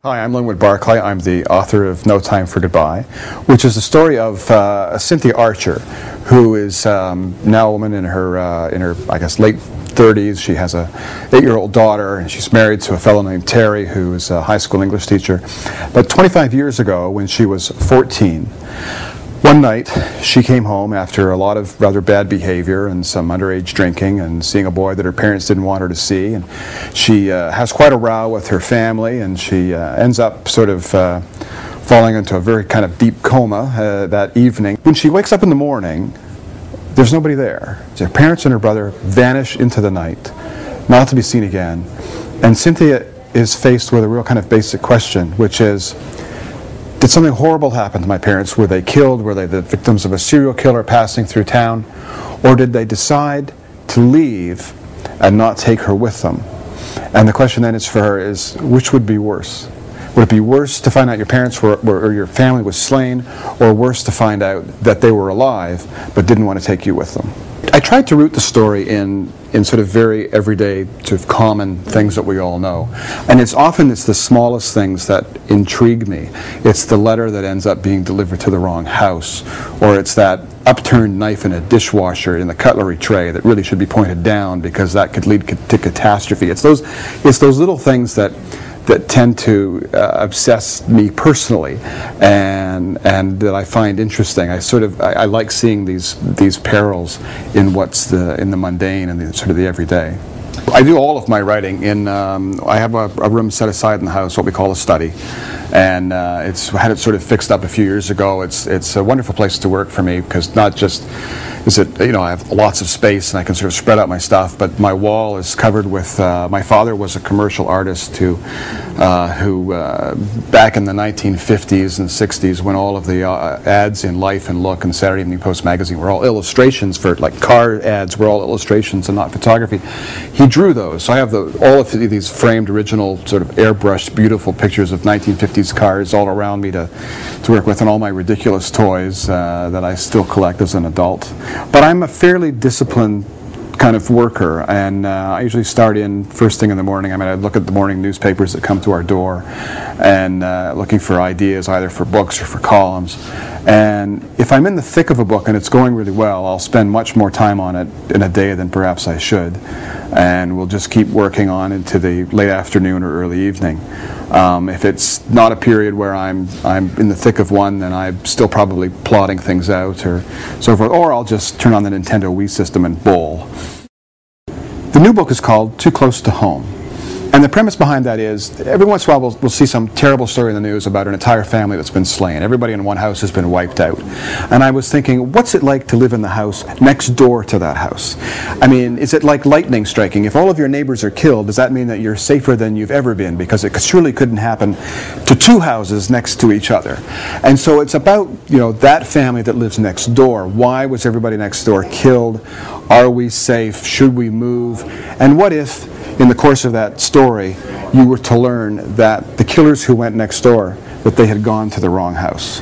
Hi, I'm Linwood Barclay. I'm the author of No Time for Goodbye, which is the story of Cynthia Archer, who is now a woman in her I guess, late 30s. She has a 8-year-old daughter, and she's married to a fellow named Terry, who is a high school English teacher. But 25 years ago, when she was 14, one night she came home after a lot of rather bad behavior and some underage drinking and seeing a boy that her parents didn't want her to see. And she has quite a row with her family, and she ends up sort of falling into a very kind of deep coma that evening. When she wakes up in the morning, there's nobody there. Her parents and her brother vanish into the night, not to be seen again. And Cynthia is faced with a real kind of basic question, which is, did something horrible happen to my parents? Were they killed? Were they the victims of a serial killer passing through town? Or did they decide to leave and not take her with them? And the question then is for her is, which would be worse? Would it be worse to find out your parents were or your family was slain, or worse to find out that they were alive but didn't want to take you with them? I tried to root the story in sort of very everyday, sort of common things that we all know. And it's the smallest things that intrigue me. It's the letter that ends up being delivered to the wrong house, or it's that upturned knife in a dishwasher in the cutlery tray that really should be pointed down because that could lead to catastrophe. It's those little things that tend to obsess me personally, and that I find interesting. I like seeing these perils in in the mundane and sort of the everyday. I do all of my writing in. I have a room set aside in the house, what we call a study, and I had it sort of fixed up a few years ago. It's a wonderful place to work for me because not just is it, I have lots of space and I can sort of spread out my stuff, but my wall is covered with, my father was a commercial artist who back in the 1950s and 60s, when all of the ads in Life and Look and Saturday Evening Post magazine were all illustrations for, like, car ads were all illustrations and not photography, he drew those. So I have all of these framed original sort of airbrushed beautiful pictures of 1950s cars all around me to work with, and all my ridiculous toys that I still collect as an adult. But I'm a fairly disciplined kind of worker, and I usually start in first thing in the morning. I look at the morning newspapers that come to our door and looking for ideas either for books or for columns. And if I'm in the thick of a book and it's going really well, I'll spend much more time on it in a day than perhaps I should, and we'll just keep working on into the late afternoon or early evening. If it's not a period where I'm in the thick of one, then I'm still probably plotting things out or so forth, or I'll just turn on the Nintendo Wii system and bowl. The new book is called Too Close to Home. And the premise behind that is, every once in a while we'll see some terrible story in the news about an entire family that's been slain. Everybody in one house has been wiped out. And I was thinking, what's it like to live in the house next door to that house? I mean, is it like lightning striking? If all of your neighbors are killed, does that mean that you're safer than you've ever been? Because it surely couldn't happen to two houses next to each other. And so it's about, that family that lives next door. Why was everybody next door killed? Are we safe? Should we move? And what if, in the course of that story, you were to learn that the killers who went next door, that they had gone to the wrong house?